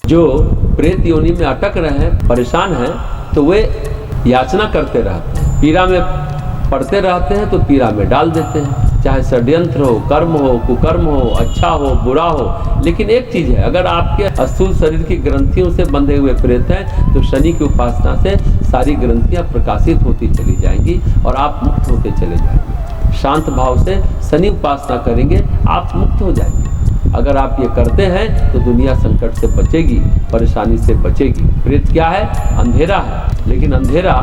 जो प्रेत योनि में अटक रहे हैं, परेशान हैं, तो वे याचना करते रहते हैं, पीड़ा में पड़ते रहते हैं, तो पीड़ा में डाल देते हैं। चाहे षड्यंत्र हो, कर्म हो, कुकर्म हो, अच्छा हो, बुरा हो। लेकिन एक चीज़ है, अगर आपके स्थूल शरीर की ग्रंथियों से बंधे हुए प्रेत हैं तो शनि की उपासना से सारी ग्रंथियां प्रकाशित होती चली जाएंगी और आप मुक्त होते चले जाएंगे। शांत भाव से शनि उपासना करेंगे, आप मुक्त हो जाएंगे। अगर आप ये करते हैं तो दुनिया संकट से बचेगी, परेशानी से बचेगी। प्रेत क्या है? अंधेरा है, लेकिन अंधेरा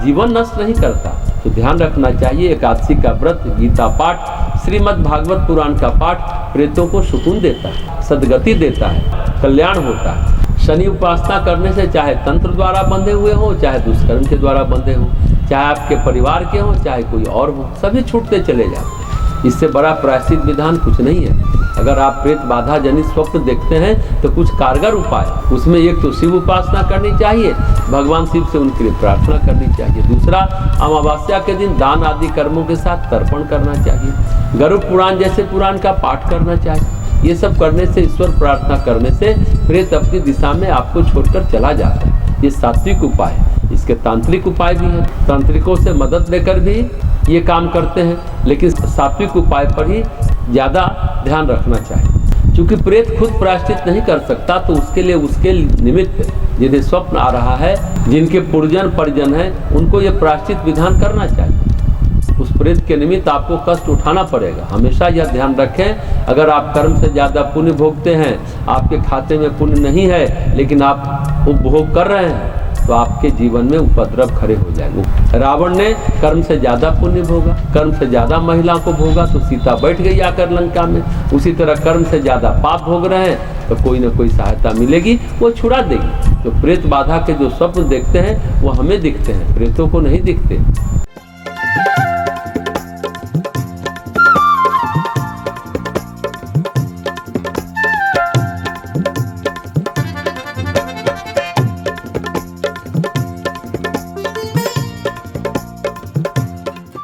जीवन नष्ट नहीं करता। तो ध्यान रखना चाहिए, एकादशी का व्रत, गीता पाठ, श्रीमद् भागवत पुराण का पाठ प्रेतों को सुकून देता है, सद्गति देता है, कल्याण होता है। शनि उपासना करने से चाहे तंत्र द्वारा बंधे हुए हो, चाहे दुष्कर्म के द्वारा बंधे हो, चाहे आपके परिवार के हो, चाहे कोई और हो, सभी छूटते चले जाते हैं। इससे बड़ा प्रायश्चित विधान कुछ नहीं है। अगर आप प्रेत बाधा जनित स्वप्न देखते हैं तो कुछ कारगर उपाय, उसमें एक तो शिव उपासना करनी चाहिए, भगवान शिव से उनके लिए प्रार्थना करनी चाहिए। दूसरा, अमावस्या के दिन दान आदि कर्मों के साथ तर्पण करना चाहिए, गरुड़ पुराण जैसे पुराण का पाठ करना चाहिए। ये सब करने से, ईश्वर प्रार्थना करने से प्रेत अपनी दिशा में आपको छोड़कर चला जाता है। ये सात्विक उपाय है। इसके तांत्रिक उपाय भी हैं, तांत्रिकों से मदद लेकर भी ये काम करते हैं, लेकिन सात्विक उपाय पर ही ज़्यादा ध्यान रखना चाहिए। क्योंकि प्रेत खुद प्रायश्चित नहीं कर सकता, तो उसके लिए उसके निमित्त जिन्हें स्वप्न आ रहा है, जिनके पुरजन परिजन हैं, उनको ये प्रायश्चित विधान करना चाहिए। उस प्रेत के निमित्त आपको कष्ट उठाना पड़ेगा। हमेशा यह ध्यान रखें, अगर आप कर्म से ज़्यादा पुण्य भोगते हैं, आपके खाते में पुण्य नहीं है, लेकिन आप उपभोग कर रहे हैं, तो आपके जीवन में उपद्रव खड़े हो जाएंगे। रावण ने कर्म से ज़्यादा पुण्य भोगा, कर्म से ज़्यादा महिला को भोगा, तो सीता बैठ गई आकर लंका में। उसी तरह कर्म से ज़्यादा पाप भोग रहे हैं तो कोई ना कोई सहायता मिलेगी, वो छुड़ा देगी। तो प्रेत बाधा के जो स्वप्न देखते हैं वो हमें दिखते हैं, प्रेतों को नहीं दिखते।